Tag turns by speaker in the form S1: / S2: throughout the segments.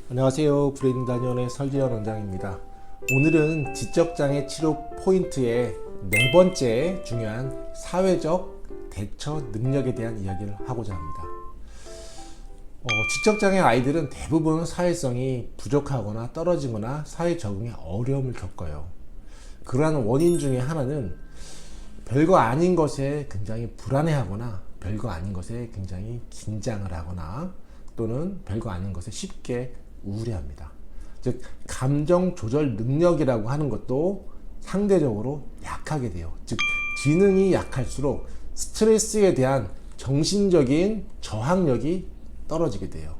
S1: 안녕하세요. 브레인단원의 설지현 원장입니다. 오늘은 지적장애 치료 포인트의 네 번째 중요한 사회적 대처 능력에 대한 이야기를 하고자 합니다. 지적장애 아이들은 대부분 사회성이 부족하거나 떨어지거나 사회 적응에 어려움을 겪어요. 그러한 원인 중에 하나는 별거 아닌 것에 굉장히 불안해하거나 별거 아닌 것에 굉장히 긴장을 하거나 또는 별거 아닌 것에 쉽게 우울해합니다. 즉 감정 조절 능력이라고 하는 것도 상대적으로 약하게 돼요. 즉 지능이 약할수록 스트레스에 대한 정신적인 저항력이 떨어지게 돼요.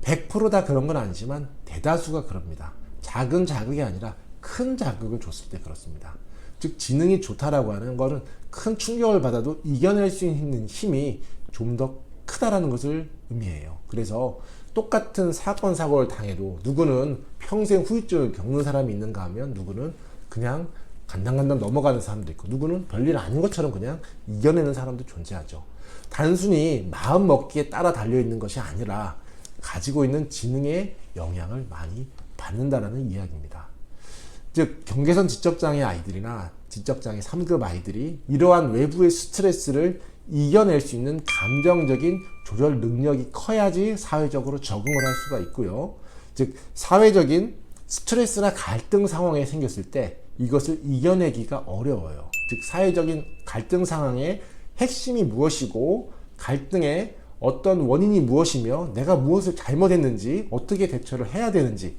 S1: 100%다 그런 건 아니지만 대다수가 그럽니다. 작은 자극이 아니라 큰 자극을 줬을 때 그렇습니다. 즉 지능이 좋다라고 하는 거는 큰 충격을 받아도 이겨낼 수 있는 힘이 좀 더 크다라는 것을 의미해요. 그래서 똑같은 사건 사고를 당해도 누구는 평생 후유증을 겪는 사람이 있는가 하면 누구는 그냥 간당간당 넘어가는 사람도 있고 누구는 별일 아닌 것처럼 그냥 이겨내는 사람도 존재하죠. 단순히 마음 먹기에 따라 달려있는 것이 아니라 가지고 있는 지능의 영향을 많이 받는다는 이야기입니다. 즉 경계선 지적장애 아이들이나 지적장애 3급 아이들이 이러한 외부의 스트레스를 이겨낼 수 있는 감정적인 조절 능력이 커야지 사회적으로 적응을 할 수가 있고요. 즉 사회적인 스트레스나 갈등 상황에 생겼을 때 이것을 이겨내기가 어려워요. 즉 사회적인 갈등 상황의 핵심이 무엇이고 갈등의 어떤 원인이 무엇이며 내가 무엇을 잘못했는지 어떻게 대처를 해야 되는지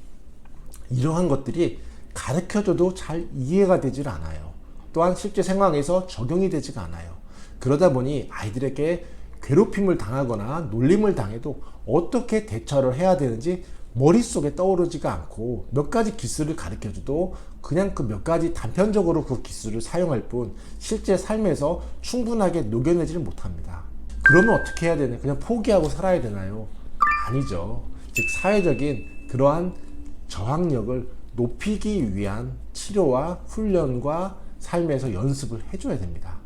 S1: 이러한 것들이 가르쳐줘도 잘 이해가 되질 않아요. 또한 실제 상황에서 적용이 되지가 않아요. 그러다 보니 아이들에게 괴롭힘을 당하거나 놀림을 당해도 어떻게 대처를 해야 되는지 머릿속에 떠오르지가 않고 몇 가지 기술을 가르쳐줘도 그냥 그 몇 가지 단편적으로 그 기술을 사용할 뿐 실제 삶에서 충분하게 녹여내지를 못합니다. 그러면 어떻게 해야 되나요? 그냥 포기하고 살아야 되나요? 아니죠. 즉 사회적인 그러한 저항력을 높이기 위한 치료와 훈련과 삶에서 연습을 해줘야 됩니다.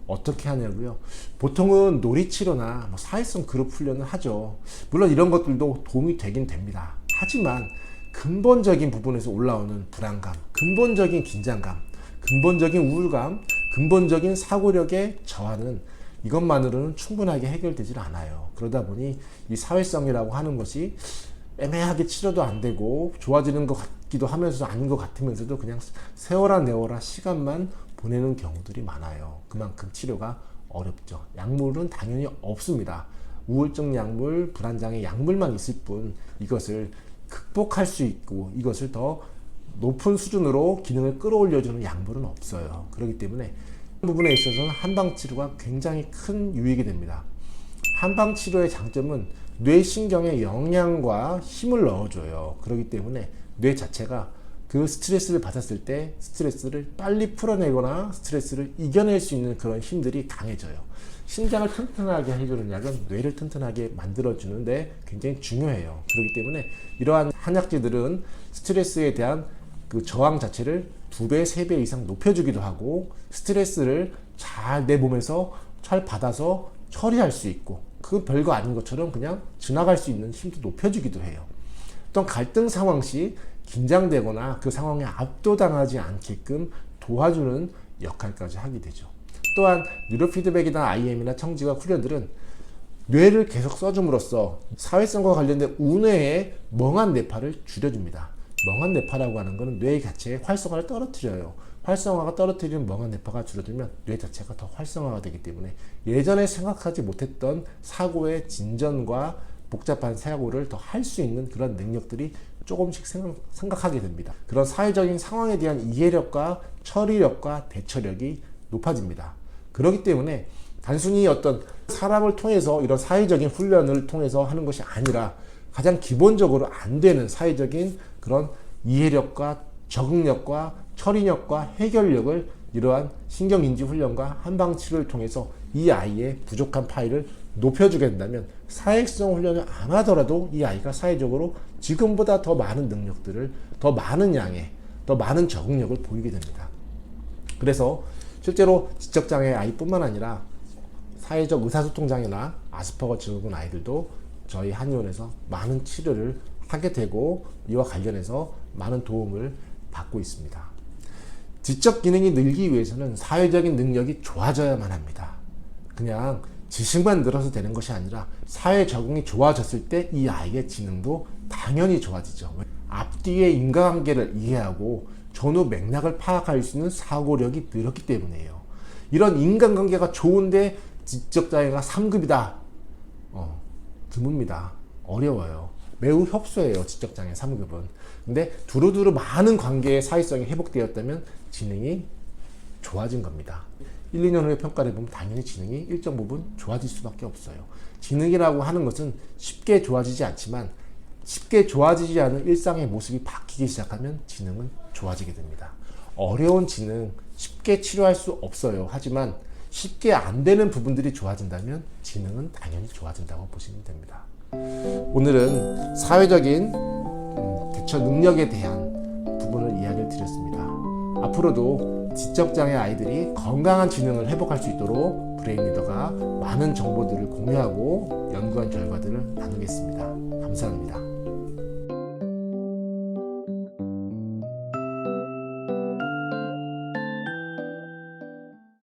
S1: 어떻게 하냐고요? 보통은 놀이치료나 사회성 그룹 훈련을 하죠. 물론 이런 것들도 도움이 되긴 됩니다. 하지만 근본적인 부분에서 올라오는 불안감, 근본적인 긴장감, 근본적인 우울감, 근본적인 사고력의 저하는 이것만으로는 충분하게 해결되질 않아요. 그러다 보니 이 사회성이라고 하는 것이 애매하게 치료도 안 되고 좋아지는 것 같기도 하면서 아닌 것 같으면서도 그냥 세월아 내월아 시간만 보내는 경우들이 많아요. 그만큼 치료가 어렵죠. 약물은 당연히 없습니다. 우울증 약물, 불안장애 약물만 있을 뿐 이것을 극복할 수 있고 이것을 더 높은 수준으로 기능을 끌어올려주는 약물은 없어요. 그렇기 때문에 이 부분에 있어서는 한방치료가 굉장히 큰 유익이 됩니다. 한방치료의 장점은 뇌신경에 영양과 힘을 넣어줘요. 그렇기 때문에 뇌 자체가 그 스트레스를 받았을 때 스트레스를 빨리 풀어내거나 스트레스를 이겨낼 수 있는 그런 힘들이 강해져요. 심장을 튼튼하게 해주는 약은 뇌를 튼튼하게 만들어주는데 굉장히 중요해요. 그렇기 때문에 이러한 한약재들은 스트레스에 대한 그 저항 자체를 2배, 3배 이상 높여주기도 하고 스트레스를 잘 내 몸에서 잘 받아서 처리할 수 있고 그 별거 아닌 것처럼 그냥 지나갈 수 있는 힘도 높여주기도 해요. 어떤 갈등 상황 시 긴장되거나 그 상황에 압도당하지 않게끔 도와주는 역할까지 하게 되죠. 또한 뉴로피드백이나 IM이나 청지각 훈련들은 뇌를 계속 써줌으로써 사회성과 관련된 우뇌의 멍한 뇌파를 줄여줍니다. 멍한 뇌파라고 하는 것은 뇌 자체의 활성화를 떨어뜨려요. 활성화가 떨어뜨리는 멍한 뇌파가 줄어들면 뇌 자체가 더 활성화가 되기 때문에 예전에 생각하지 못했던 사고의 진전과 복잡한 사고를 더 할 수 있는 그런 능력들이 조금씩 생각하게 됩니다. 그런 사회적인 상황에 대한 이해력과 처리력과 대처력이 높아집니다. 그렇기 때문에 단순히 어떤 사람을 통해서 이런 사회적인 훈련을 통해서 하는 것이 아니라 가장 기본적으로 안 되는 사회적인 그런 이해력과 적응력과 처리력과 해결력을 이러한 신경인지 훈련과 한방치료를 통해서 이 아이의 부족한 파일을 높여주게 된다면 사회성 훈련을 안 하더라도 이 아이가 사회적으로 지금보다 더 많은 능력들을 더 많은 양의 더 많은 적응력을 보이게 됩니다. 그래서 실제로 지적장애 아이뿐만 아니라 사회적 의사소통장애나 아스퍼거 증후군 아이들도 저희 한의원에서 많은 치료를 하게 되고 이와 관련해서 많은 도움을 받고 있습니다. 지적 기능이 늘기 위해서는 사회적인 능력이 좋아져야만 합니다. 그냥 지식만 늘어서 되는 것이 아니라 사회 적응이 좋아졌을 때 이 아이의 지능도 당연히 좋아지죠. 앞뒤의 인과관계를 이해하고 전후 맥락을 파악할 수 있는 사고력이 늘었기 때문이에요. 이런 인간관계가 좋은데 지적장애가 3급이다. 드뭅니다. 어려워요. 매우 협소해요. 지적장애 3급은. 근데 두루두루 많은 관계의 사회성이 회복되었다면 지능이 좋아진 겁니다. 1, 2년 후에 평가를 해보면 당연히 지능이 일정 부분 좋아질 수밖에 없어요. 지능이라고 하는 것은 쉽게 좋아지지 않지만 쉽게 좋아지지 않은 일상의 모습이 바뀌기 시작하면 지능은 좋아지게 됩니다. 어려운 지능 쉽게 치료할 수 없어요. 하지만 쉽게 안 되는 부분들이 좋아진다면 지능은 당연히 좋아진다고 보시면 됩니다. 오늘은 사회적인 대처 능력에 대한 부분을 이야기를 드렸습니다. 앞으로도 지적장애 아이들이 건강한 지능을 회복할 수 있도록 브레인 리더가 많은 정보들을 공유하고 연구한 결과들을 나누겠습니다. 감사합니다.